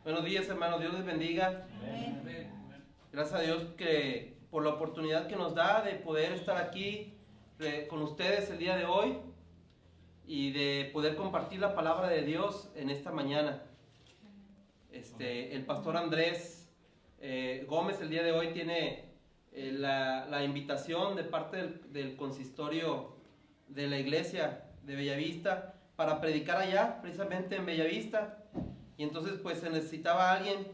Buenos días, hermanos. Dios les bendiga. Amén. Gracias a Dios que por la oportunidad que nos da de poder estar aquí con ustedes el día de hoy y de poder compartir la palabra de Dios en esta mañana. El pastor Andrés Gómez el día de hoy tiene la invitación de parte del consistorio de la iglesia de Bellavista para predicar allá, precisamente en Bellavista. Y entonces pues se necesitaba alguien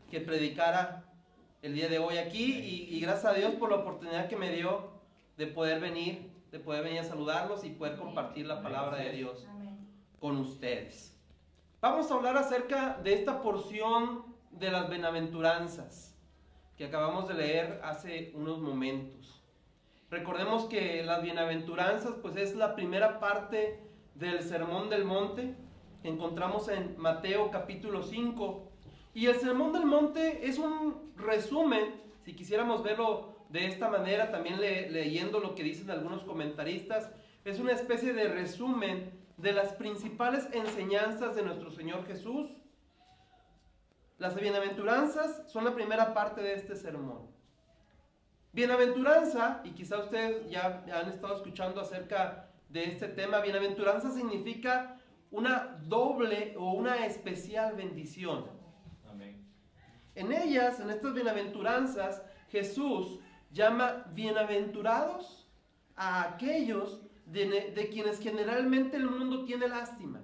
que predicara el día de hoy aquí y gracias a Dios por la oportunidad que me dio de poder venir a saludarlos y poder compartir la palabra de Dios con ustedes. Vamos a hablar acerca de esta porción de las bienaventuranzas que acabamos de leer hace unos momentos. Recordemos que las bienaventuranzas pues es la primera parte del Sermón del Monte que encontramos en Mateo capítulo 5. Y el Sermón del Monte es un resumen, si quisiéramos verlo de esta manera, también leyendo lo que dicen algunos comentaristas, es una especie de resumen de las principales enseñanzas de nuestro Señor Jesús. Las bienaventuranzas son la primera parte de este sermón. Bienaventuranza, y quizá ustedes ya han estado escuchando acerca de este tema, bienaventuranza significa una doble o una especial bendición. Amén. En ellas, en estas bienaventuranzas, Jesús llama bienaventurados a aquellos de quienes generalmente el mundo tiene lástima,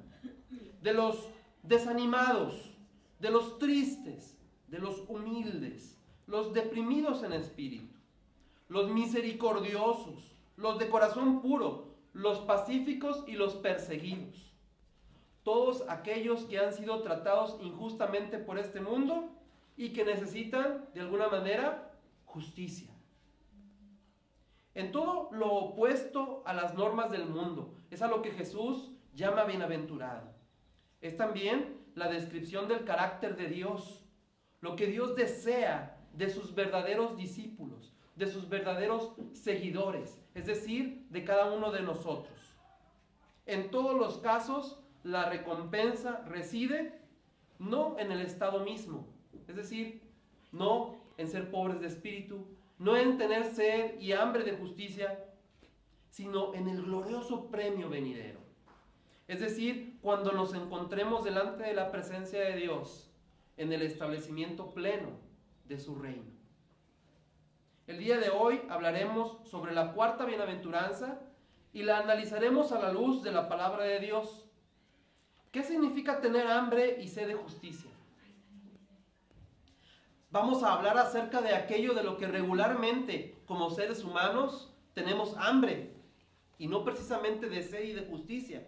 de los desanimados, de los tristes, de los humildes, los deprimidos en espíritu, los misericordiosos, los de corazón puro, los pacíficos y los perseguidos. Todos aquellos que han sido tratados injustamente por este mundo y que necesitan, de alguna manera, justicia. En todo lo opuesto a las normas del mundo, es a lo que Jesús llama bienaventurado. Es también la descripción del carácter de Dios, lo que Dios desea de sus verdaderos discípulos, de sus verdaderos seguidores, es decir, de cada uno de nosotros. En todos los casos, la recompensa reside no en el estado mismo, es decir, no en ser pobres de espíritu, no en tener sed y hambre de justicia, sino en el glorioso premio venidero. Es decir, cuando nos encontremos delante de la presencia de Dios, en el establecimiento pleno de su reino. El día de hoy hablaremos sobre la cuarta bienaventuranza y la analizaremos a la luz de la palabra de Dios. ¿Qué significa tener hambre y sed de justicia? Vamos a hablar acerca de aquello de lo que regularmente como seres humanos tenemos hambre y no precisamente de sed y de justicia.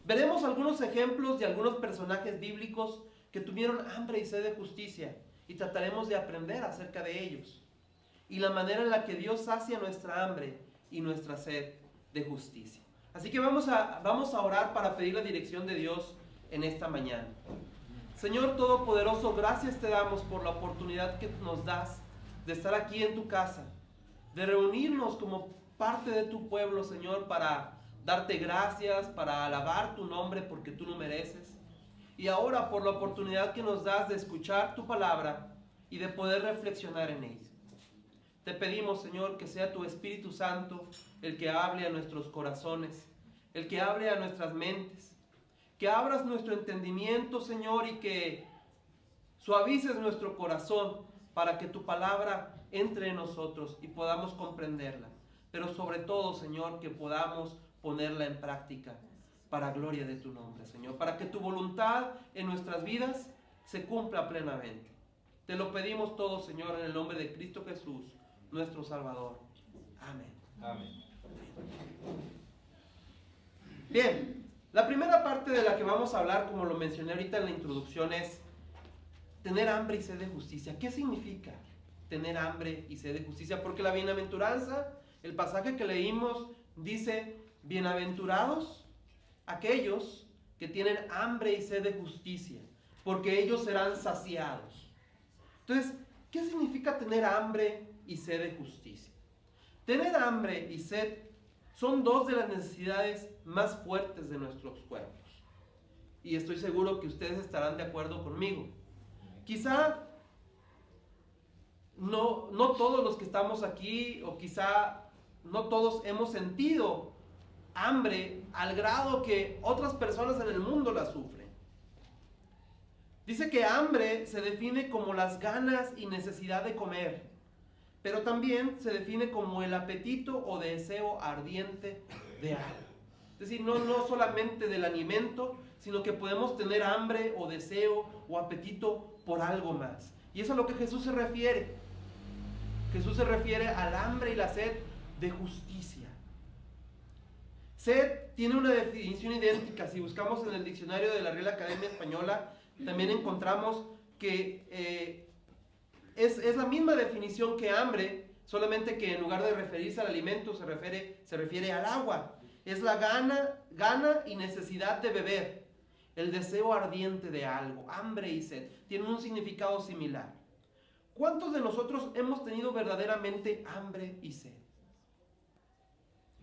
Veremos algunos ejemplos de algunos personajes bíblicos que tuvieron hambre y sed de justicia y trataremos de aprender acerca de ellos y la manera en la que Dios sacia nuestra hambre y nuestra sed de justicia. Así que vamos a orar para pedir la dirección de Dios en esta mañana. Señor Todopoderoso, gracias te damos por la oportunidad que nos das de estar aquí en tu casa, de reunirnos como parte de tu pueblo, Señor, para darte gracias, para alabar tu nombre porque tú lo mereces. Y ahora por la oportunidad que nos das de escuchar tu palabra y de poder reflexionar en ella. Te pedimos, Señor, que sea tu Espíritu Santo el que hable a nuestros corazones, el que hable a nuestras mentes, que abras nuestro entendimiento, Señor, y que suavices nuestro corazón para que tu palabra entre en nosotros y podamos comprenderla. Pero sobre todo, Señor, que podamos ponerla en práctica para gloria de tu nombre, Señor, para que tu voluntad en nuestras vidas se cumpla plenamente. Te lo pedimos todo, Señor, en el nombre de Cristo Jesús, nuestro Salvador. Amén. Amén. Bien, la primera parte de la que vamos a hablar, como lo mencioné ahorita en la introducción, es tener hambre y sed de justicia. ¿Qué significa tener hambre y sed de justicia? Porque la bienaventuranza, el pasaje que leímos, dice, bienaventurados aquellos que tienen hambre y sed de justicia, porque ellos serán saciados. Entonces, ¿qué significa tener hambre y sed de justicia? Tener hambre y sed son dos de las necesidades más fuertes de nuestros cuerpos. Y estoy seguro que ustedes estarán de acuerdo conmigo. Quizá no todos los que estamos aquí, o quizá no todos hemos sentido hambre al grado que otras personas en el mundo la sufren. Dice que hambre se define como las ganas y necesidad de comer, pero también se define como el apetito o deseo ardiente de algo. Es decir, no solamente del alimento, sino que podemos tener hambre o deseo o apetito por algo más. Y eso es a lo que Jesús se refiere. Jesús se refiere al hambre y la sed de justicia. Sed tiene una definición idéntica. Si buscamos en el diccionario de la Real Academia Española, también encontramos que es la misma definición que hambre, solamente que en lugar de referirse al alimento se refiere al agua. Es la gana y necesidad de beber, el deseo ardiente de algo, hambre y sed. Tienen un significado similar. ¿Cuántos de nosotros hemos tenido verdaderamente hambre y sed?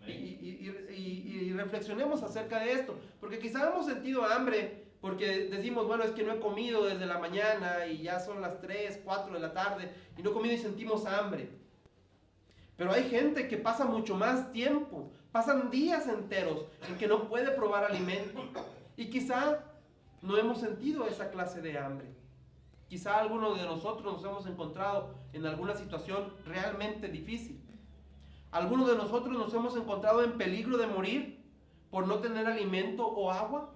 Y reflexionemos acerca de esto, porque quizá hemos sentido hambre porque decimos, bueno, es que no he comido desde la mañana y ya son las 3, 4 de la tarde y no he comido y sentimos hambre. Pero hay gente que pasa mucho más tiempo, pasan días enteros en que no puede probar alimento y quizá no hemos sentido esa clase de hambre. Quizá algunos de nosotros nos hemos encontrado en alguna situación realmente difícil. Algunos de nosotros nos hemos encontrado en peligro de morir por no tener alimento o agua.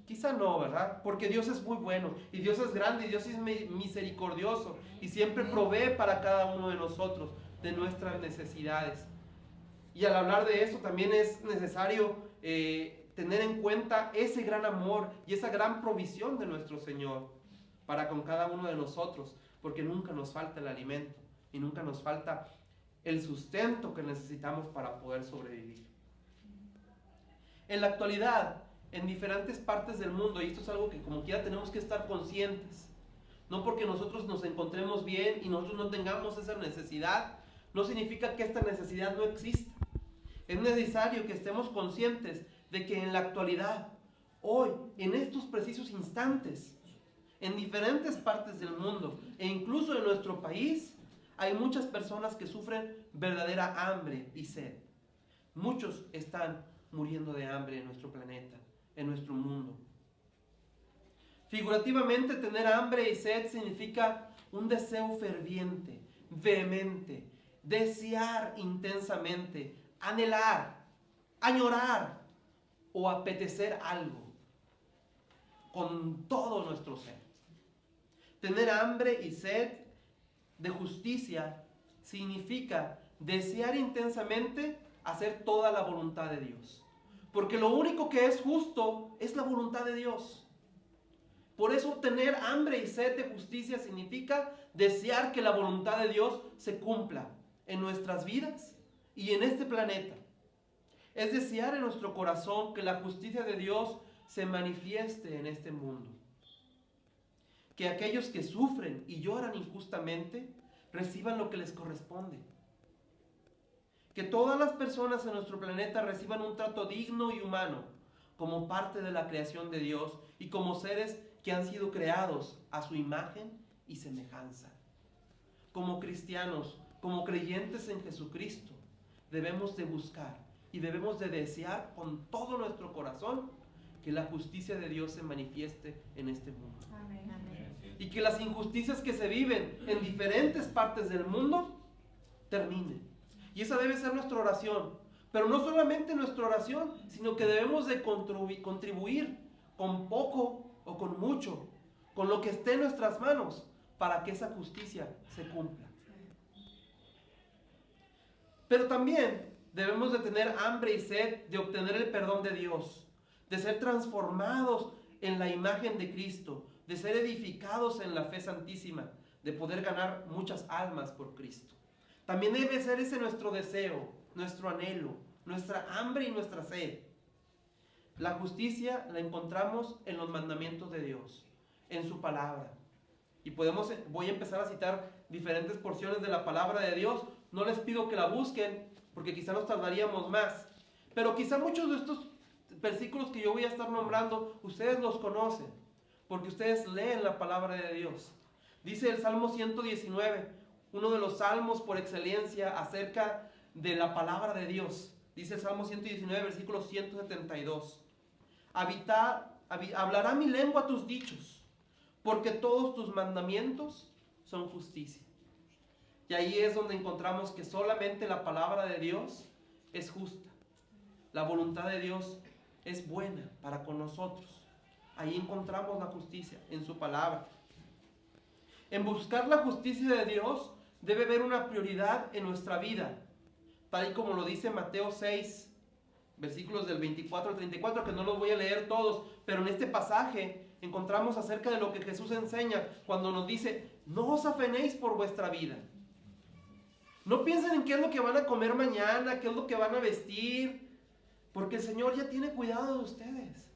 Quizá no, ¿verdad? Porque Dios es muy bueno y Dios es grande y Dios es misericordioso y siempre provee para cada uno de nosotros de nuestras necesidades. Y al hablar de eso también es necesario tener en cuenta ese gran amor y esa gran provisión de nuestro Señor para con cada uno de nosotros, porque nunca nos falta el alimento y nunca nos falta el sustento que necesitamos para poder sobrevivir. En la actualidad, en diferentes partes del mundo, y esto es algo que como quiera tenemos que estar conscientes, no porque nosotros nos encontremos bien y nosotros no tengamos esa necesidad, no significa que esta necesidad no exista. Es necesario que estemos conscientes de que en la actualidad, hoy, en estos precisos instantes, en diferentes partes del mundo e incluso en nuestro país, hay muchas personas que sufren verdadera hambre y sed. Muchos están muriendo de hambre en nuestro planeta, en nuestro mundo. Figurativamente, tener hambre y sed significa un deseo ferviente, vehemente, desear intensamente, anhelar, añorar o apetecer algo con todo nuestro ser. Tener hambre y sed de justicia significa desear intensamente hacer toda la voluntad de Dios. Porque lo único que es justo es la voluntad de Dios. Por eso tener hambre y sed de justicia significa desear que la voluntad de Dios se cumpla en nuestras vidas y en este planeta. Es desear en nuestro corazón que la justicia de Dios se manifieste en este mundo. Que aquellos que sufren y lloran injustamente reciban lo que les corresponde. Que todas las personas en nuestro planeta reciban un trato digno y humano como parte de la creación de Dios y como seres que han sido creados a su imagen y semejanza. Como cristianos, como creyentes en Jesucristo, debemos de buscar y debemos de desear con todo nuestro corazón que la justicia de Dios se manifieste en este mundo. Amén. Y que las injusticias que se viven en diferentes partes del mundo terminen. Y esa debe ser nuestra oración. Pero no solamente nuestra oración, sino que debemos de contribuir con poco o con mucho, con lo que esté en nuestras manos, para que esa justicia se cumpla. Pero también debemos de tener hambre y sed de obtener el perdón de Dios, de ser transformados en la imagen de Cristo, de ser edificados en la fe santísima, de poder ganar muchas almas por Cristo. También debe ser ese nuestro deseo, nuestro anhelo, nuestra hambre y nuestra sed. La justicia la encontramos en los mandamientos de Dios, en su palabra. Y voy a empezar a citar diferentes porciones de la palabra de Dios. No les pido que la busquen, porque quizá nos tardaríamos más. Pero quizá muchos de estos versículos que yo voy a estar nombrando, ustedes los conocen. porque ustedes leen la palabra de Dios. Dice el Salmo 119, uno de los salmos por excelencia acerca de la palabra de Dios. Dice el Salmo 119, versículo 172. Hablará mi lengua tus dichos, porque todos tus mandamientos son justicia. Y ahí es donde encontramos que solamente la palabra de Dios es justa. La voluntad de Dios es buena para con nosotros. Ahí encontramos la justicia en su palabra. En buscar la justicia de Dios debe haber una prioridad en nuestra vida, tal y como lo dice Mateo 6, versículos del 24 al 34, que no los voy a leer todos, pero en este pasaje encontramos acerca de lo que Jesús enseña cuando nos dice: no os afanéis por vuestra vida. No piensen en qué es lo que van a comer mañana, qué es lo que van a vestir, porque el Señor ya tiene cuidado de ustedes.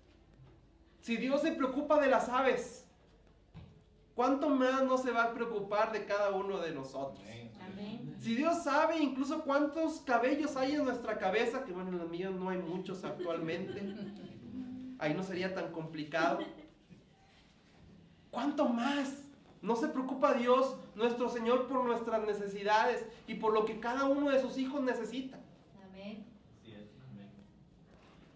Si Dios se preocupa de las aves, ¿cuánto más no se va a preocupar de cada uno de nosotros? Amén. Si Dios sabe incluso cuántos cabellos hay en nuestra cabeza, que bueno, en los míos no hay muchos actualmente, ahí no sería tan complicado. ¿Cuánto más no se preocupa Dios, nuestro Señor, por nuestras necesidades y por lo que cada uno de sus hijos necesita? Amén.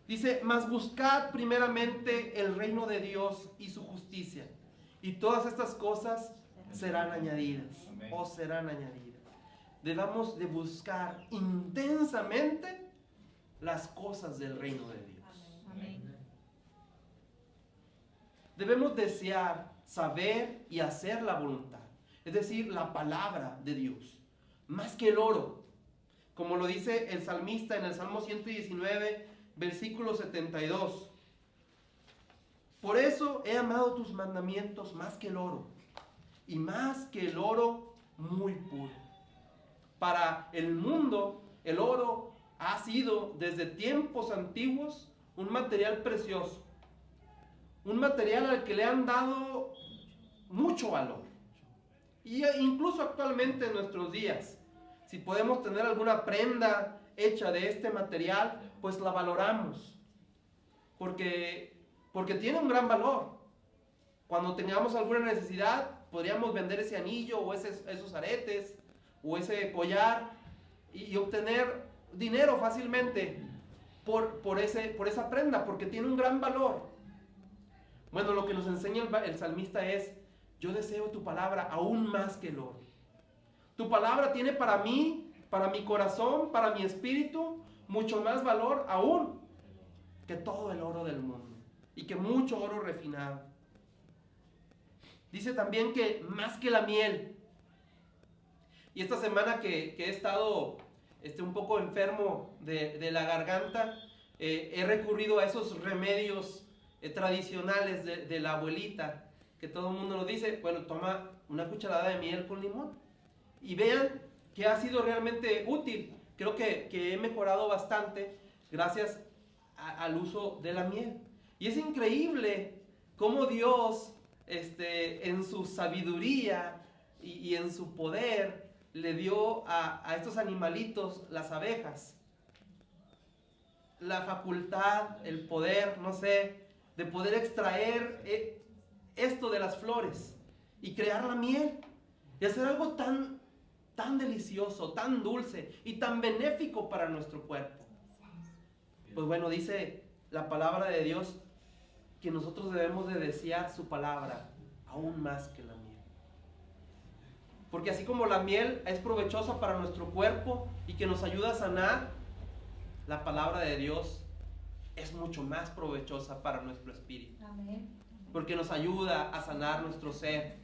Dice: mas buscad primeramente el reino de Dios y su justicia, y todas estas cosas serán añadidas. Amén. O serán añadidas. Debemos de buscar intensamente las cosas del reino de Dios. Amén. Debemos desear, saber y hacer la voluntad, es decir, la palabra de Dios, más que el oro, como lo dice el salmista en el Salmo 119, versículo 72. Por eso he amado tus mandamientos más que el oro, y más que el oro muy puro. Para el mundo, el oro ha sido desde tiempos antiguos un material precioso, un material al que le han dado mucho valor. Y incluso actualmente en nuestros días, si podemos tener alguna prenda hecha de este material, pues la valoramos, porque tiene un gran valor. Cuando tengamos alguna necesidad, podríamos vender ese anillo o esos aretes o ese collar y obtener dinero fácilmente por esa prenda, porque tiene un gran valor. Bueno, lo que nos enseña el salmista es: yo deseo tu palabra aún más que el oro. Tu palabra tiene para mí, para mi corazón, para mi espíritu, mucho más valor aún que todo el oro del mundo y que mucho oro refinado. Dice también que más que la miel. Y esta semana que he estado un poco enfermo de la garganta, he recurrido a esos remedios tradicionales de la abuelita, que todo el mundo nos dice: bueno, toma una cucharada de miel con limón. Y vean que ha sido realmente útil. Creo que he mejorado bastante gracias al uso de la miel. Y es increíble cómo Dios, en su sabiduría y en su poder, le dio a estos animalitos, las abejas, la facultad, el poder, no sé, de poder extraer esto de las flores y crear la miel y hacer algo tan delicioso, tan dulce y tan benéfico para nuestro cuerpo. Pues bueno, dice la palabra de Dios que nosotros debemos de desear su palabra aún más que la miel. Porque así como la miel es provechosa para nuestro cuerpo y que nos ayuda a sanar, la palabra de Dios es mucho más provechosa para nuestro espíritu. Amén. Porque nos ayuda a sanar nuestro ser.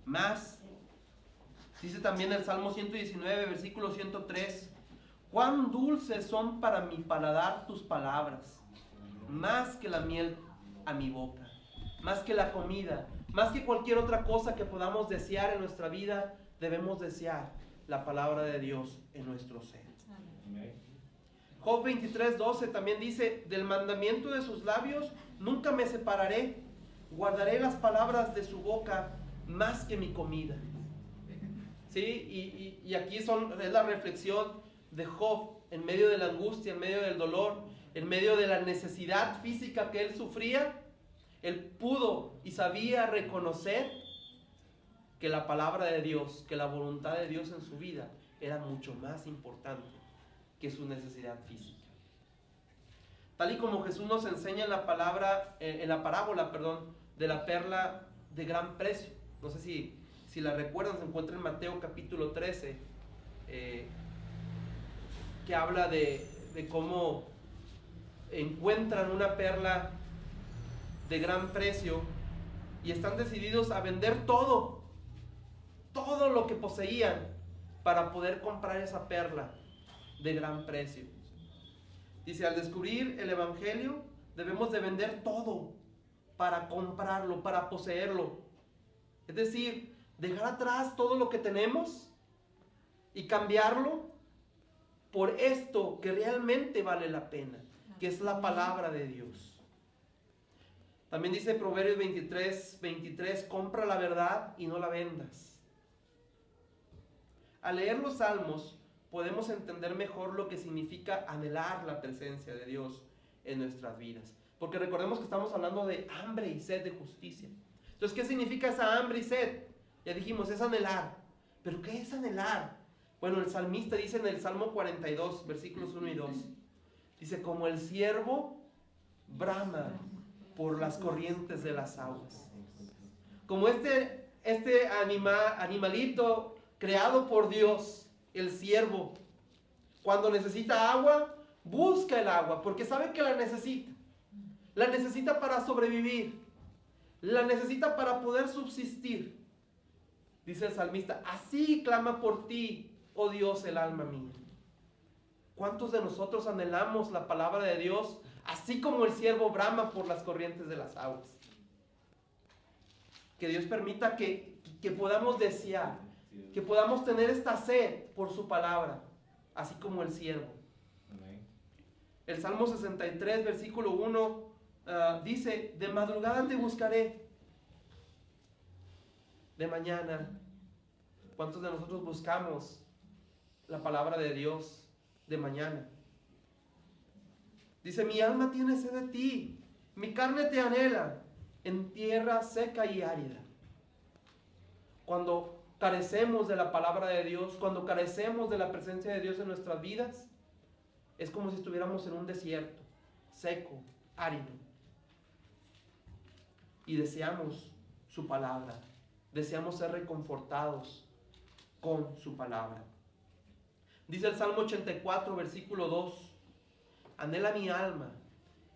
Más, dice también el Salmo 119, versículo 103: cuán dulces son para mi paladar tus palabras, más que la miel a mi boca, más que la comida, más que cualquier otra cosa que podamos desear en nuestra vida, debemos desear la palabra de Dios en nuestro ser. Amén. Job 23:12 también dice: del mandamiento de sus labios nunca me separaré, guardaré las palabras de su boca más que mi comida. ¿Sí? Y aquí es la reflexión de Job en medio de la angustia, en medio del dolor, en medio de la necesidad física que él sufría, él pudo y sabía reconocer que la palabra de Dios, que la voluntad de Dios en su vida era mucho más importante que su necesidad física. Tal y como Jesús nos enseña en la parábola, de la perla de gran precio. No sé si la recuerdan, se encuentra en Mateo capítulo 13, que habla de cómo encuentran una perla de gran precio y están decididos a vender todo lo que poseían para poder comprar esa perla de gran precio. Dice, al descubrir el evangelio debemos de vender todo para comprarlo, para poseerlo. Es decir, dejar atrás todo lo que tenemos y cambiarlo por esto que realmente vale la pena, que es la palabra de Dios. También dice Proverbios 23, compra la verdad y no la vendas. Al leer los salmos podemos entender mejor lo que significa anhelar la presencia de Dios en nuestras vidas. Porque recordemos que estamos hablando de hambre y sed de justicia. Entonces, ¿qué significa esa hambre y sed? Ya dijimos, es anhelar. ¿Pero qué es anhelar? Bueno, el salmista dice en el Salmo 42, versículos 1 y 2. Dice, como el ciervo brama por las corrientes de las aguas. Como este animalito creado por Dios, el ciervo, cuando necesita agua, busca el agua, porque sabe que la necesita. La necesita para sobrevivir. La necesita para poder subsistir. Dice el salmista, así clama por ti, oh Dios, el alma mía. ¿Cuántos de nosotros anhelamos la palabra de Dios, así como el ciervo brama por las corrientes de las aguas? Que Dios permita que podamos desear, que podamos tener esta sed por su palabra, así como el siervo. El Salmo 63, versículo 1, dice, de madrugada te buscaré, de mañana. ¿Cuántos de nosotros buscamos la palabra de Dios de mañana? Dice, mi alma tiene sed de ti, mi carne te anhela, en tierra seca y árida. Cuando carecemos de la palabra de Dios, cuando carecemos de la presencia de Dios en nuestras vidas, es como si estuviéramos en un desierto, seco, árido. Y deseamos su palabra, deseamos ser reconfortados con su palabra. Dice el Salmo 84, versículo 2, anhela mi alma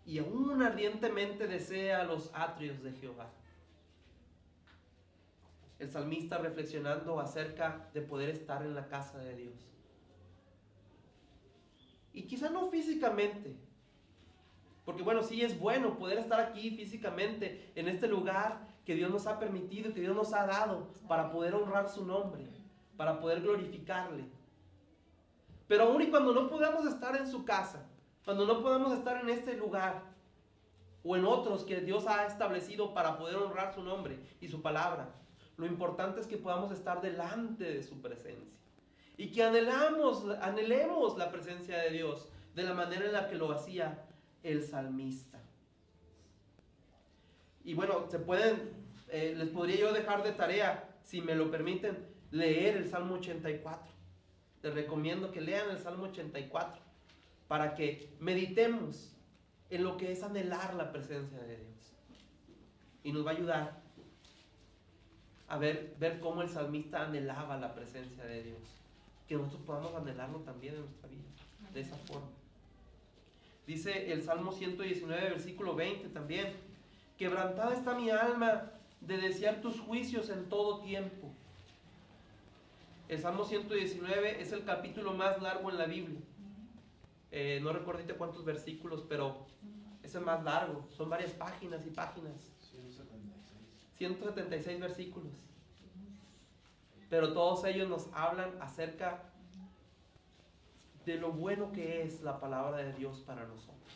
y aún ardientemente desea los atrios de Jehová. El salmista reflexionando acerca de poder estar en la casa de Dios. Y quizá no físicamente, porque bueno, sí es bueno poder estar aquí físicamente, en este lugar que Dios nos ha permitido, que Dios nos ha dado para poder honrar su nombre, para poder glorificarle. Pero aún y cuando no podamos estar en su casa, cuando no podamos estar en este lugar, o en otros que Dios ha establecido para poder honrar su nombre y su palabra, lo importante es que podamos estar delante de su presencia. Y que anhelemos la presencia de Dios de la manera en la que lo hacía el salmista. Y bueno, les podría yo dejar de tarea, si me lo permiten, leer el Salmo 84. Les recomiendo que lean el Salmo 84 para que meditemos en lo que es anhelar la presencia de Dios. Y nos va a ayudar a ver cómo el salmista anhelaba la presencia de Dios. Que nosotros podamos anhelarlo también en nuestra vida, de esa forma. Dice el Salmo 119, versículo 20 también, quebrantada está mi alma de desear tus juicios en todo tiempo. El Salmo 119 es el capítulo más largo en la Biblia. No recuerdo cuántos versículos, pero es el más largo. Son varias páginas y páginas. 176 versículos. Pero todos ellos nos hablan acerca de lo bueno que es la palabra de Dios para nosotros.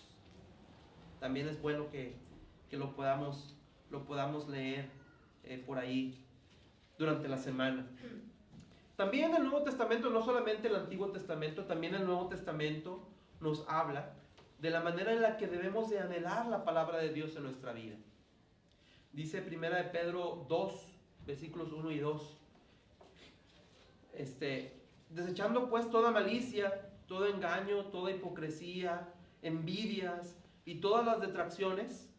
También es bueno que lo podamos leer por ahí durante la semana. También el Nuevo Testamento, no solamente el Antiguo Testamento, también el Nuevo Testamento nos habla de la manera en la que debemos de anhelar la palabra de Dios en nuestra vida. Dice 1 de Pedro 2, versículos 1 y 2. Desechando pues toda malicia, todo engaño, toda hipocresía, envidias y todas las detracciones,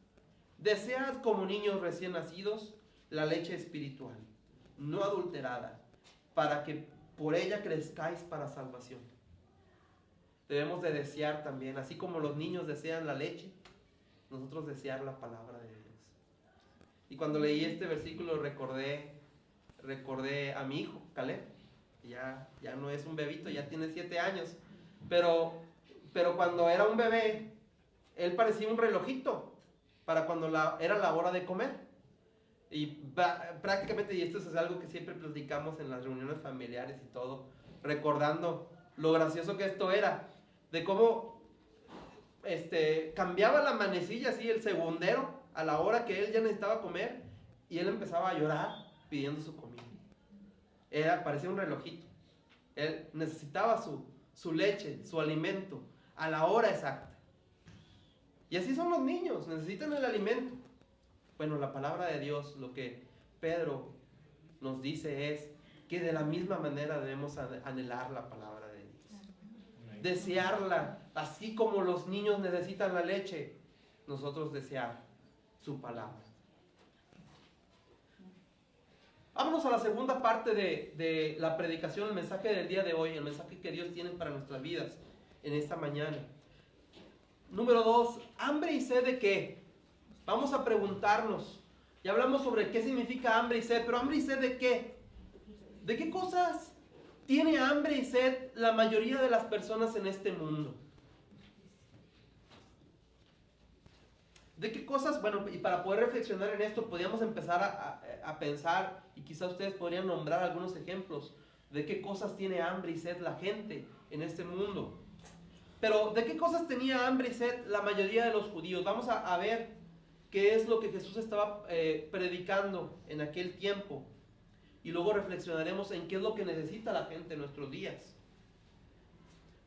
desead como niños recién nacidos la leche espiritual, no adulterada, para que por ella crezcáis para salvación. Debemos de desear también, así como los niños desean la leche, nosotros desear la palabra de Dios. Y cuando leí este versículo recordé a mi hijo, Caleb. Ya no es un bebito, ya tiene 7 años. Pero cuando era un bebé, él parecía un relojito para cuando era la hora de comer. Y prácticamente, y esto es algo que siempre platicamos en las reuniones familiares y todo, recordando lo gracioso que esto era, de cómo cambiaba la manecilla así, el segundero, a la hora que él ya necesitaba comer, y él empezaba a llorar pidiendo su comida. Parecía un relojito. Él necesitaba su leche, su alimento, a la hora exacta. Y así son los niños, necesitan el alimento. Bueno, la palabra de Dios, lo que Pedro nos dice es que de la misma manera debemos anhelar la palabra de Dios. Desearla, así como los niños necesitan la leche, nosotros desear su palabra. Vámonos a la segunda parte de la predicación, el mensaje del día de hoy, el mensaje que Dios tiene para nuestras vidas en esta mañana. Número 2, ¿hambre y sed de qué? Vamos a preguntarnos. Ya hablamos sobre qué significa hambre y sed, pero ¿hambre y sed de qué? ¿De qué cosas tiene hambre y sed la mayoría de las personas en este mundo? ¿De qué cosas? Bueno, y para poder reflexionar en esto, podríamos empezar a pensar, y quizás ustedes podrían nombrar algunos ejemplos de qué cosas tiene hambre y sed la gente en este mundo. Pero, ¿de qué cosas tenía hambre y sed la mayoría de los judíos? Vamos a ver qué es lo que Jesús estaba predicando en aquel tiempo. Y luego reflexionaremos en qué es lo que necesita la gente en nuestros días.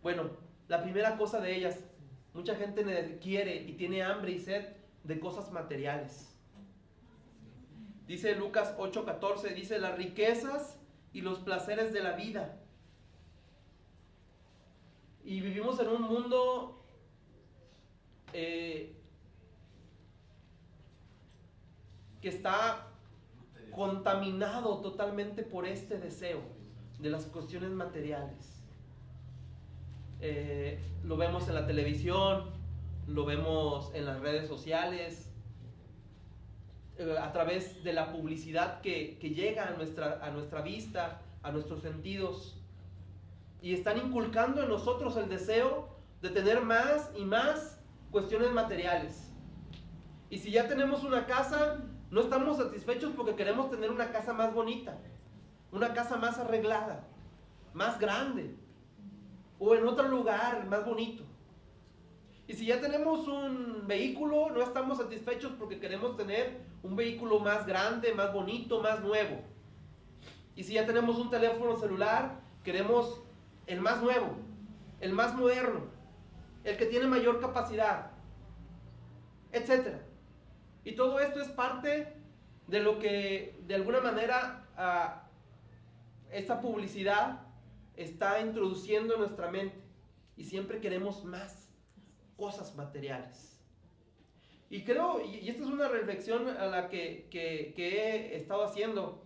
Bueno, la primera cosa de ellas, mucha gente quiere y tiene hambre y sed de cosas materiales. Dice Lucas 8:14, dice las riquezas y los placeres de la vida. Y vivimos en un mundo que está contaminado totalmente por este deseo de las cuestiones materiales. Lo vemos en la televisión, lo vemos en las redes sociales, a través de la publicidad que llega a nuestra vista, a nuestros sentidos, y están inculcando en nosotros el deseo de tener más y más cuestiones materiales. Y si ya tenemos una casa, no estamos satisfechos porque queremos tener una casa más bonita, una casa más arreglada, más grande, o en otro lugar más bonito. Y si ya tenemos un vehículo, no estamos satisfechos porque queremos tener un vehículo más grande, más bonito, más nuevo. Y si ya tenemos un teléfono celular, queremos el más nuevo, el más moderno, el que tiene mayor capacidad, etc. Y todo esto es parte de lo que de alguna manera esta publicidad está introduciendo en nuestra mente. Y siempre queremos más cosas materiales. Y creo, y esta es una reflexión a la que he estado haciendo,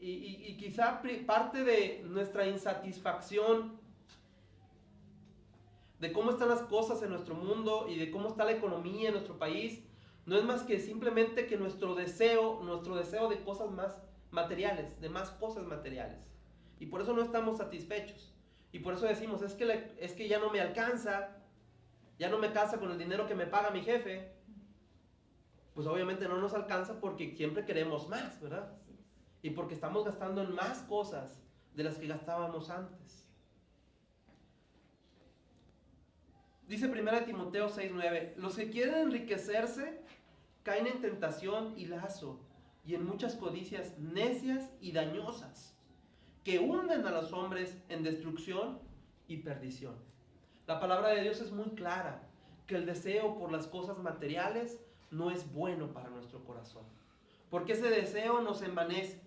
y quizá parte de nuestra insatisfacción de cómo están las cosas en nuestro mundo y de cómo está la economía en nuestro país, no es más que simplemente que nuestro deseo de cosas más materiales, de más cosas materiales. Y por eso no estamos satisfechos. Y por eso decimos, es que ya no me alcanza, ya no me alcanza con el dinero que me paga mi jefe. Pues obviamente no nos alcanza porque siempre queremos más, ¿verdad? Y porque estamos gastando en más cosas de las que gastábamos antes. Dice 1 Timoteo 6:9, los que quieren enriquecerse caen en tentación y lazo y en muchas codicias necias y dañosas que hunden a los hombres en destrucción y perdición. La palabra de Dios es muy clara que el deseo por las cosas materiales no es bueno para nuestro corazón, porque ese deseo nos envanece.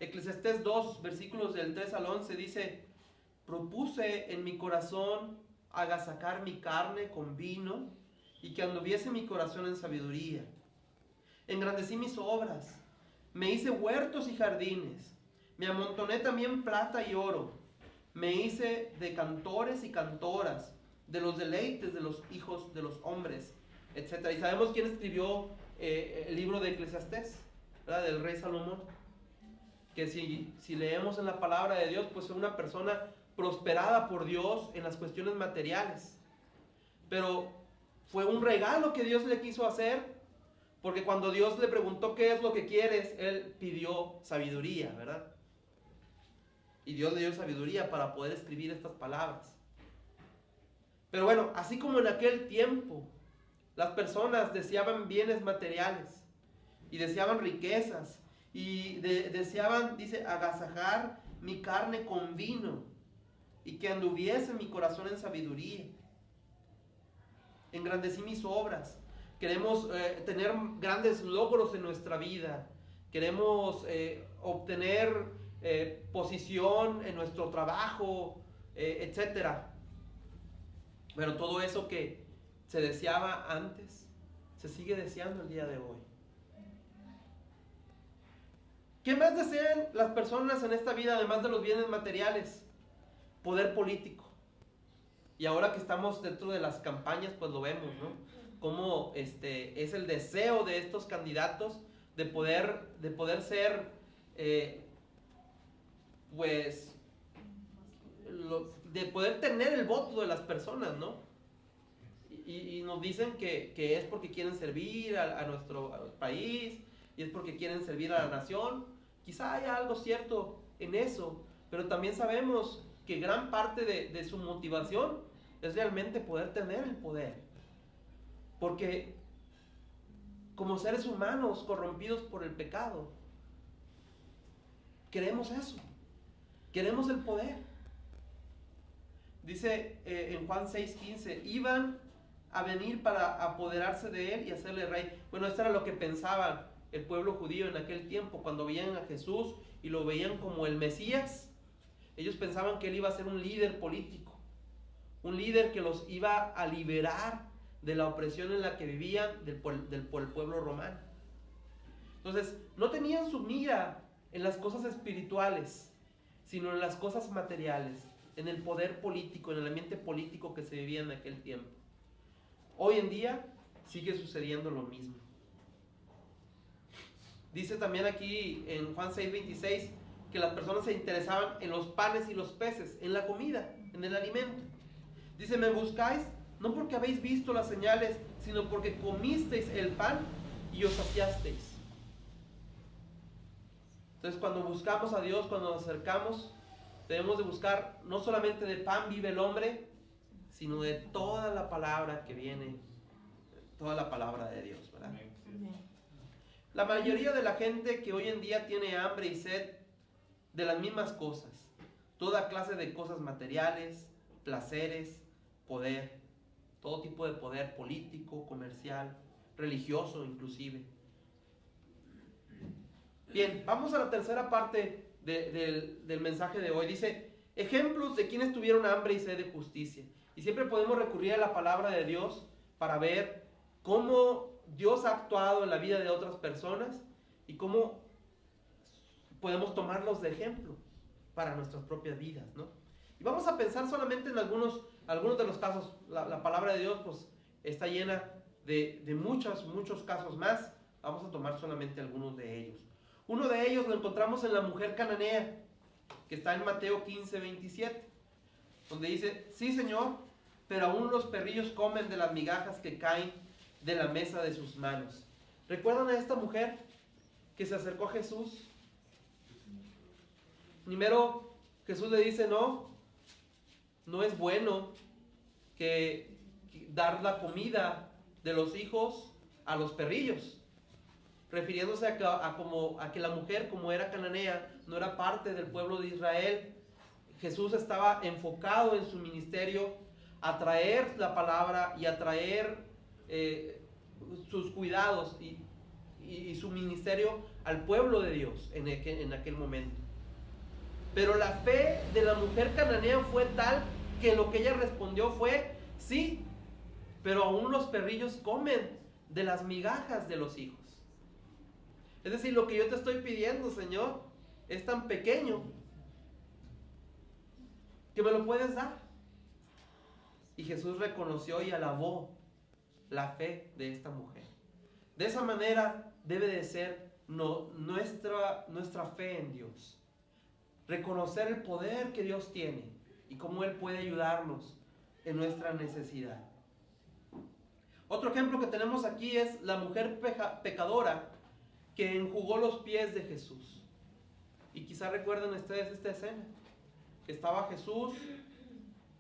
Eclesiastés 2, versículos del 3 al 11 dice: propuse en mi corazón agasacar mi carne con vino, y que anduviese mi corazón en sabiduría. Engrandecí mis obras, me hice huertos y jardines, me amontoné también plata y oro, me hice de cantores y cantoras, de los deleites de los hijos de los hombres, etc. Y sabemos quién escribió el libro de Eclesiastés, ¿verdad? Del rey Salomón. Que si leemos en la palabra de Dios, pues es una persona prosperada por Dios en las cuestiones materiales. Pero fue un regalo que Dios le quiso hacer, porque cuando Dios le preguntó qué es lo que quieres, él pidió sabiduría, ¿verdad? Y Dios le dio sabiduría para poder escribir estas palabras. Pero bueno, así como en aquel tiempo las personas deseaban bienes materiales y deseaban riquezas y deseaban, dice, agasajar mi carne con vino y que anduviese mi corazón en sabiduría. Engrandecí mis obras. Queremos tener grandes logros en nuestra vida. Queremos obtener posición en nuestro trabajo, etcétera. Pero todo eso que se deseaba antes, se sigue deseando el día de hoy. ¿Qué más desean las personas en esta vida, además de los bienes materiales? Poder político. Y ahora que estamos dentro de las campañas, pues lo vemos, ¿no? Cómo es el deseo de estos candidatos de poder ser, de poder tener el voto de las personas, ¿no? Y nos dicen que es porque quieren servir a nuestro país, y es porque quieren servir a la nación. Quizá haya algo cierto en eso, pero también sabemos que gran parte de su motivación es realmente poder tener el poder. Porque como seres humanos corrompidos por el pecado, queremos eso, queremos el poder. Dice en Juan 6:15, iban a venir para apoderarse de él y hacerle rey. Bueno, esto era lo que pensaba el pueblo judío en aquel tiempo, cuando veían a Jesús y lo veían como el Mesías. Ellos pensaban que él iba a ser un líder político, un líder que los iba a liberar de la opresión en la que vivían del pueblo romano. Entonces, no tenían su mira en las cosas espirituales, sino en las cosas materiales, en el poder político, en el ambiente político que se vivía en aquel tiempo. Hoy en día sigue sucediendo lo mismo. Dice también aquí en Juan 6:26 que las personas se interesaban en los panes y los peces, en la comida, en el alimento. Dice, me buscáis no porque habéis visto las señales, sino porque comisteis el pan y os saciasteis. Entonces, cuando buscamos a Dios, cuando nos acercamos, debemos de buscar no solamente de pan vive el hombre, sino de toda la palabra que viene, toda la palabra de Dios, ¿verdad? La mayoría de la gente que hoy en día tiene hambre y sed de las mismas cosas, toda clase de cosas materiales, placeres, poder, todo tipo de poder político, comercial, religioso inclusive. Bien, vamos a la tercera parte del mensaje de hoy. Dice, ejemplos de quienes tuvieron hambre y sed de justicia. Y siempre podemos recurrir a la palabra de Dios para ver cómo Dios ha actuado en la vida de otras personas y cómo podemos tomarlos de ejemplo para nuestras propias vidas, ¿no? Y vamos a pensar solamente en algunos de los casos. La palabra de Dios pues está llena de muchos casos más. Vamos a tomar solamente algunos de ellos. Uno de ellos lo encontramos en la mujer cananea, que está en Mateo 15:27, donde dice, sí Señor, pero aún los perrillos comen de las migajas que caen de la mesa de sus manos. ¿Recuerdan a esta mujer que se acercó a Jesús? Primero Jesús le dice, no es bueno que dar la comida de los hijos a los perrillos, refiriéndose a que la mujer, como era cananea, no era parte del pueblo de Israel. Jesús estaba enfocado en su ministerio a traer la palabra y a traer sus cuidados y su ministerio al pueblo de Dios en aquel momento. Pero la fe de la mujer cananea fue tal que lo que ella respondió fue: sí, pero aún los perrillos comen de las migajas de los hijos. Es decir, lo que yo te estoy pidiendo, Señor, es tan pequeño que me lo puedes dar. Y Jesús reconoció y alabó la fe de esta mujer. De esa manera debe de ser nuestra fe en Dios. Reconocer el poder que Dios tiene y cómo Él puede ayudarnos en nuestra necesidad. Otro ejemplo que tenemos aquí es la mujer pecadora que enjugó los pies de Jesús. Y quizá recuerden ustedes esta escena. Estaba Jesús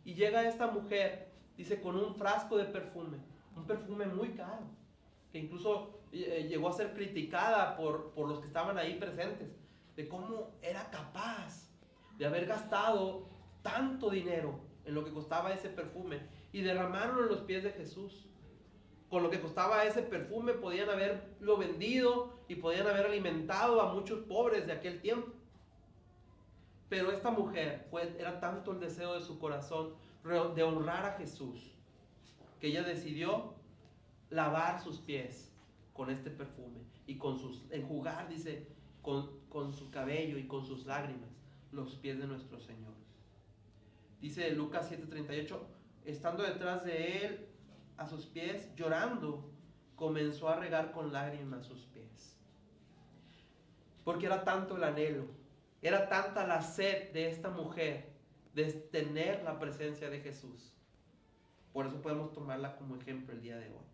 y llega esta mujer, dice, con un frasco de perfume, un perfume muy caro, que incluso llegó a ser criticada por los que estaban ahí presentes, de cómo era capaz de haber gastado tanto dinero en lo que costaba ese perfume y derramarlo en los pies de Jesús. Con lo que costaba ese perfume podían haberlo vendido y podían haber alimentado a muchos pobres de aquel tiempo. Pero esta mujer era tanto el deseo de su corazón de honrar a Jesús, que ella decidió lavar sus pies con este perfume y enjugar, dice, con su cabello y con sus lágrimas los pies de nuestro Señor. Dice Lucas 7:38, estando detrás de él a sus pies, llorando, comenzó a regar con lágrimas sus pies. Porque era tanto el anhelo, era tanta la sed de esta mujer de tener la presencia de Jesús. Por eso podemos tomarla como ejemplo el día de hoy.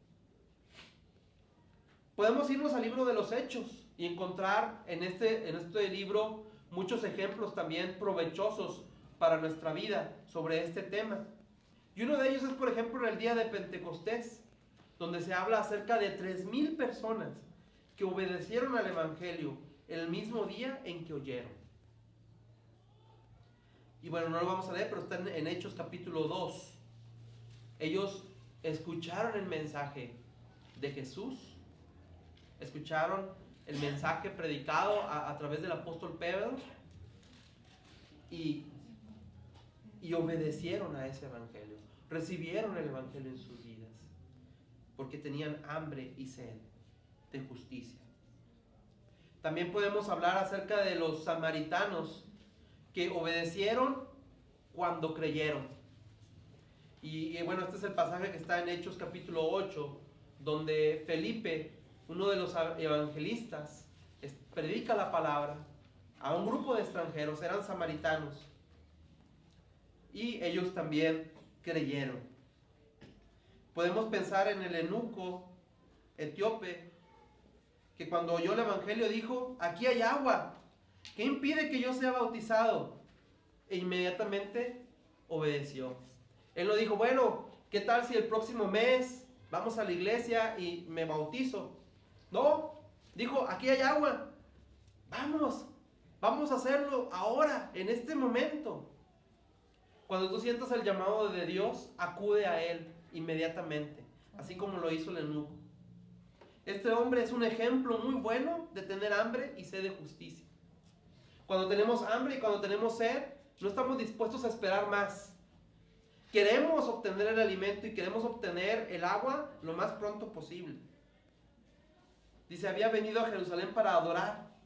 Podemos irnos al libro de los Hechos y encontrar en este libro muchos ejemplos también provechosos para nuestra vida sobre este tema. Y uno de ellos es, por ejemplo, en el día de Pentecostés, donde se habla acerca de 3,000 personas que obedecieron al Evangelio el mismo día en que oyeron. Y bueno, no lo vamos a leer, pero está en Hechos capítulo 2. Ellos escucharon el mensaje de Jesús, escucharon el mensaje predicado a través del apóstol Pedro y obedecieron a ese evangelio, recibieron el evangelio en sus vidas, porque tenían hambre y sed de justicia. También podemos hablar acerca de los samaritanos que obedecieron cuando creyeron. Y bueno, este es el pasaje que está en Hechos capítulo 8, donde Felipe, uno de los evangelistas, predica la palabra a un grupo de extranjeros, eran samaritanos, y ellos también creyeron. Podemos pensar en el eunuco etíope, que cuando oyó el evangelio dijo: aquí hay agua, ¿qué impide que yo sea bautizado? E inmediatamente obedeció. Él no dijo: bueno, ¿qué tal si el próximo mes vamos a la iglesia y me bautizo? No, dijo: aquí hay agua, vamos a hacerlo ahora, en este momento. Cuando tú sientas el llamado de Dios, acude a Él inmediatamente, así como lo hizo el eunuco. Este hombre es un ejemplo muy bueno de tener hambre y sed de justicia. Cuando tenemos hambre y cuando tenemos sed, no estamos dispuestos a esperar más. Queremos obtener el alimento y queremos obtener el agua lo más pronto posible. Dice: había venido a Jerusalén para adorar.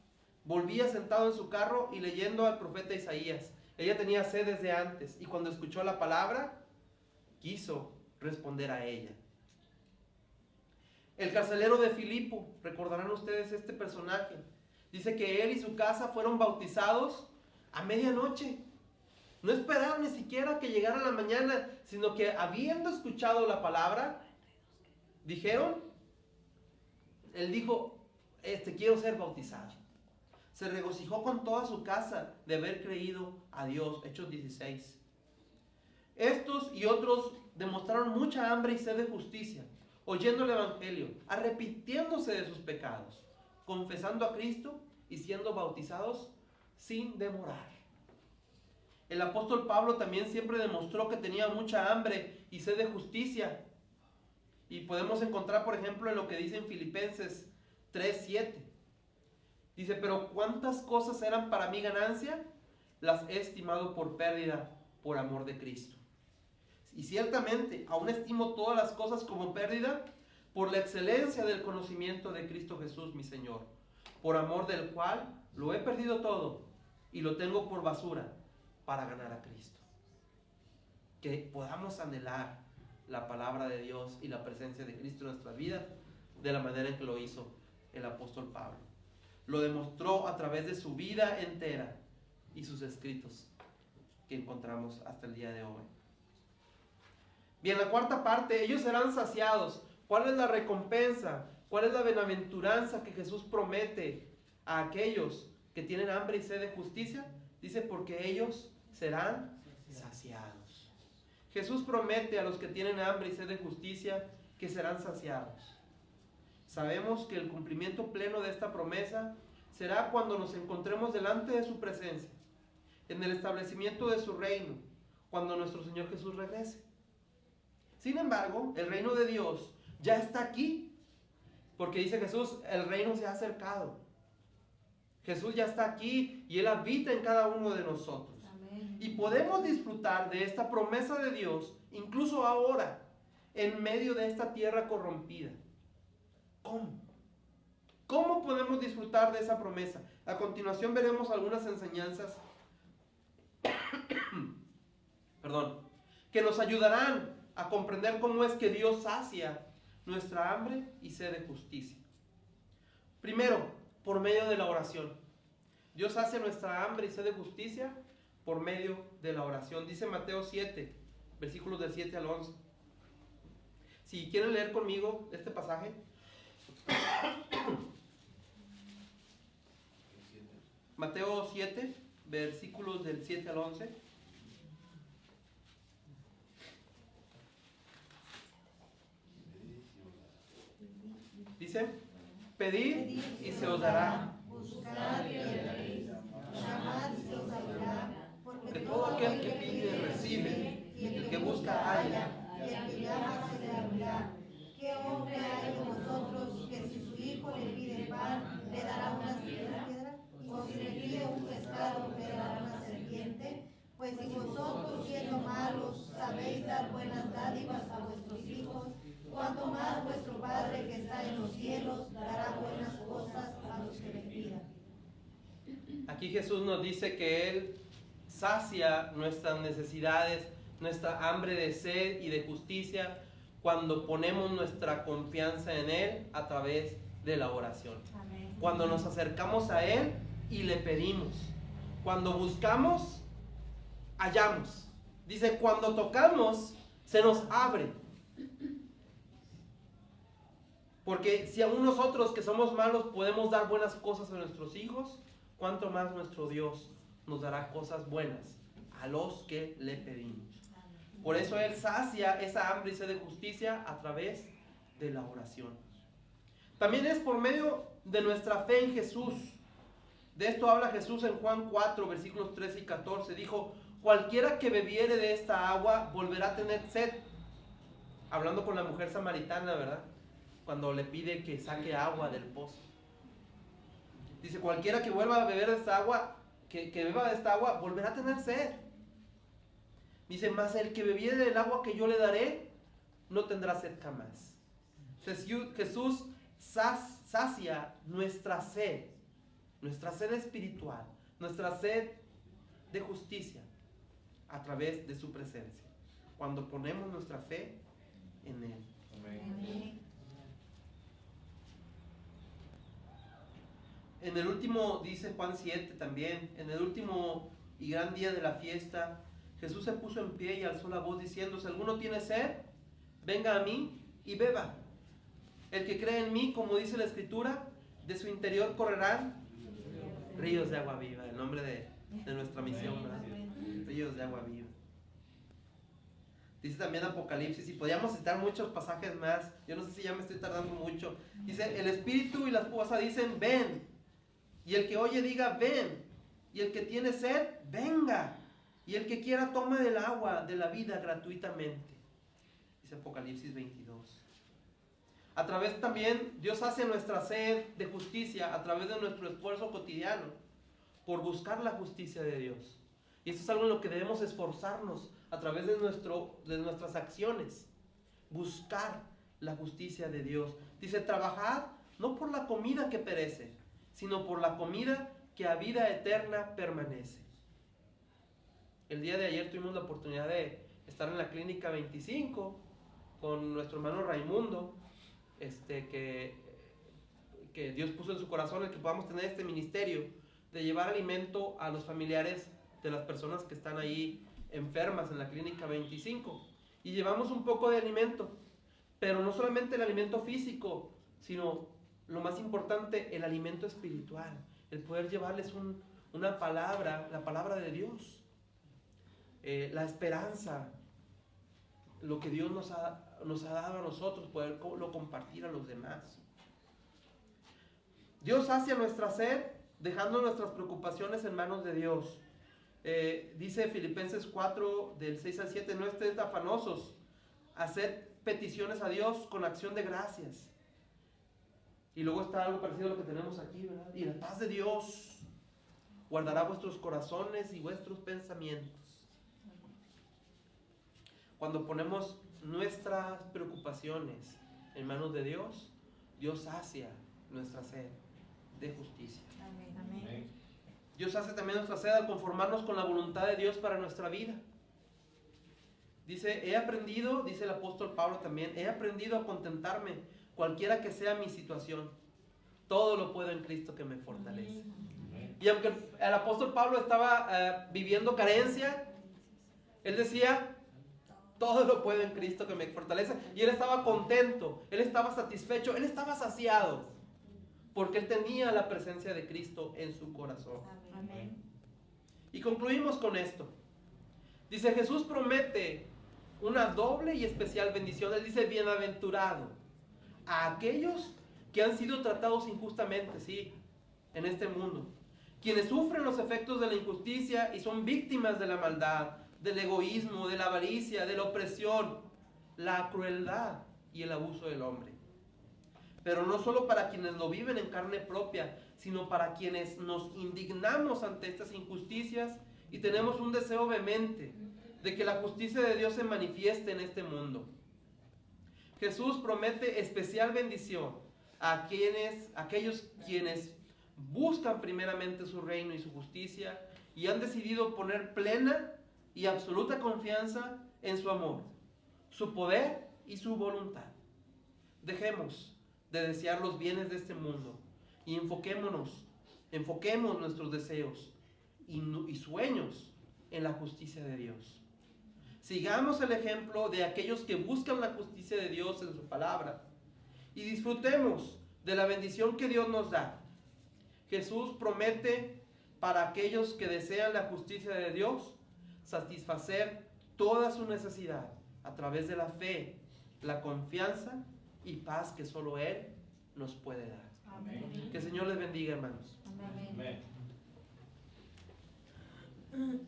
Volvía sentado en su carro y leyendo al profeta Isaías. Ella tenía sed desde antes y cuando escuchó la palabra, quiso responder a ella. El carcelero de Filipo, recordarán ustedes este personaje. Dice que él y su casa fueron bautizados a medianoche. No esperaron ni siquiera que llegara la mañana, sino que habiendo escuchado la palabra, él dijo: quiero ser bautizado. Se regocijó con toda su casa de haber creído a Dios. Hechos 16. Estos y otros demostraron mucha hambre y sed de justicia, oyendo el evangelio, arrepintiéndose de sus pecados, confesando a Cristo y siendo bautizados sin demorar. El apóstol Pablo también siempre demostró que tenía mucha hambre y sed de justicia. Y podemos encontrar, por ejemplo, en lo que dice en Filipenses 3:7. Dice, pero ¿cuántas cosas eran para mi ganancia? Las he estimado por pérdida por amor de Cristo. Y ciertamente, aún estimo todas las cosas como pérdida por la excelencia del conocimiento de Cristo Jesús, mi Señor, por amor del cual lo he perdido todo y lo tengo por basura para ganar a Cristo. Que podamos anhelar la palabra de Dios y la presencia de Cristo en nuestras vidas de la manera en que lo hizo el apóstol Pablo. Lo demostró a través de su vida entera y sus escritos que encontramos hasta el día de hoy. Bien, la cuarta parte, ellos serán saciados. ¿Cuál es la recompensa? ¿Cuál es la bienaventuranza que Jesús promete a aquellos que tienen hambre y sed de justicia? Dice, porque ellos serán saciados. Jesús promete a los que tienen hambre y sed de justicia que serán saciados. Sabemos que el cumplimiento pleno de esta promesa será cuando nos encontremos delante de su presencia, en el establecimiento de su reino, cuando nuestro Señor Jesús regrese. Sin embargo, el reino de Dios ya está aquí, porque dice Jesús, el reino se ha acercado. Jesús ya está aquí y Él habita en cada uno de nosotros. Amén. Y podemos disfrutar de esta promesa de Dios, incluso ahora, en medio de esta tierra corrompida. ¿Cómo? ¿Cómo podemos disfrutar de esa promesa? A continuación veremos algunas enseñanzas que nos ayudarán a comprender cómo es que Dios sacia nuestra hambre y sed de justicia. Primero, por medio de la oración. Dios sacia nuestra hambre y sed de justicia por medio de la oración. Dice Mateo 7, versículos del 7 al 11. Si quieren leer conmigo este pasaje. Mateo 7, versículos del 7 al 11. Dice, pedid y se os dará. Buscad y hallaréis, llamad y se os abrirá, Porque todo aquel que pide recibe, y el que busca halla. y al que llama se le abrirá. ¿Qué hombre hay de vosotros que si su hijo le pide pan, le dará una piedra? ¿O si le pide un pescado, le dará una serpiente? Pues si vosotros, siendo malos, sabéis dar buenas dádivas a vuestros hijos, cuanto más vuestro Padre que está en los cielos dará buenas cosas a los que le pidan. Aquí Jesús nos dice que Él sacia nuestras necesidades, nuestra hambre de sed y de justicia cuando ponemos nuestra confianza en Él a través de la oración. Amén. Cuando nos acercamos a Él y le pedimos. Cuando buscamos, hallamos. Dice, cuando tocamos, se nos abre. Porque si aún nosotros que somos malos podemos dar buenas cosas a nuestros hijos, cuánto más nuestro Dios nos dará cosas buenas a los que le pedimos. Por eso Él sacia esa hambre y sed de justicia a través de la oración. También es por medio de nuestra fe en Jesús. De esto habla Jesús en Juan 4, versículos 13 y 14. Dijo, cualquiera que bebiere de esta agua volverá a tener sed. Hablando con la mujer samaritana, ¿verdad? Cuando le pide que saque agua del pozo. Dice, cualquiera que vuelva a beber de esta agua, que beba de esta agua, volverá a tener sed. Dice, mas el que bebiere del agua que yo le daré, no tendrá sed jamás. Jesús sacia nuestra sed espiritual, nuestra sed de justicia, a través de su presencia, cuando ponemos nuestra fe en Él. Amén. En el último, dice Juan 7 también, en el último y gran día de la fiesta, Jesús se puso en pie y alzó la voz diciendo, si alguno tiene sed, venga a mí y beba. El que cree en mí, como dice la Escritura, de su interior correrán ríos de agua viva, el nombre de nuestra misión, ¿verdad? Ríos de agua viva. Dice también Apocalipsis, y podríamos citar muchos pasajes más, yo no sé si ya me estoy tardando mucho. Dice, el Espíritu y la esposa dicen, ven. Y el que oye diga, ven. Y el que tiene sed, venga. y el que quiera tome del agua de la vida gratuitamente. Dice Apocalipsis 22. A través también Dios hace nuestra sed de justicia a través de nuestro esfuerzo cotidiano por buscar la justicia de Dios. Y eso es algo en lo que debemos esforzarnos a través de nuestras acciones. Buscar la justicia de Dios. Dice, trabajad no por la comida que perece, sino por la comida que a vida eterna permanece. El día de ayer tuvimos la oportunidad de estar en la clínica 25 con nuestro hermano Raimundo, que Dios puso en su corazón el que podamos tener este ministerio de llevar alimento a los familiares de las personas que están ahí enfermas en la clínica 25. Y llevamos un poco de alimento, pero no solamente el alimento físico, sino lo más importante, el alimento espiritual, el poder llevarles una palabra, la palabra de Dios, la esperanza, lo que Dios nos ha dado a nosotros, poderlo compartir a los demás. Dios sacia nuestra sed, dejando nuestras preocupaciones en manos de Dios. Dice Filipenses 4, del 6 al 7, no estén afanosos, haced peticiones a Dios con acción de gracias. Y luego está algo parecido a lo que tenemos aquí, ¿verdad? Y la paz de Dios guardará vuestros corazones y vuestros pensamientos. Cuando ponemos nuestras preocupaciones en manos de Dios, Dios sacia nuestra sed de justicia. Amén. Dios hace también nuestra sed al conformarnos con la voluntad de Dios para nuestra vida. Dice el apóstol Pablo también, he aprendido a contentarme cualquiera que sea mi situación. Todo lo puedo en Cristo que me fortalece. Y aunque el apóstol Pablo estaba viviendo carencia, él decía, todo lo puedo en Cristo que me fortalece. Y él estaba contento, él estaba satisfecho, él estaba saciado, porque él tenía la presencia de Cristo en su corazón. Amén. Y concluimos con esto. Dice, Jesús promete una doble y especial bendición. Él dice, bienaventurado a aquellos que han sido tratados injustamente, sí, en este mundo. Quienes sufren los efectos de la injusticia y son víctimas de la maldad, del egoísmo, de la avaricia, de la opresión, la crueldad y el abuso del hombre. Pero no solo para quienes lo viven en carne propia, sino para quienes nos indignamos ante estas injusticias y tenemos un deseo vehemente de que la justicia de Dios se manifieste en este mundo. Jesús promete especial bendición a aquellos quienes buscan primeramente su reino y su justicia y han decidido poner plena y absoluta confianza en su amor, su poder y su voluntad. Dejemos de desear los bienes de este mundo y enfoquemos nuestros deseos y sueños en la justicia de Dios. Sigamos el ejemplo de aquellos que buscan la justicia de Dios en su palabra y disfrutemos de la bendición que Dios nos da. Jesús promete para aquellos que desean la justicia de Dios satisfacer toda su necesidad a través de la fe, la confianza y paz que solo Él nos puede dar. Amén. Que el Señor les bendiga, hermanos. Amén. Amén.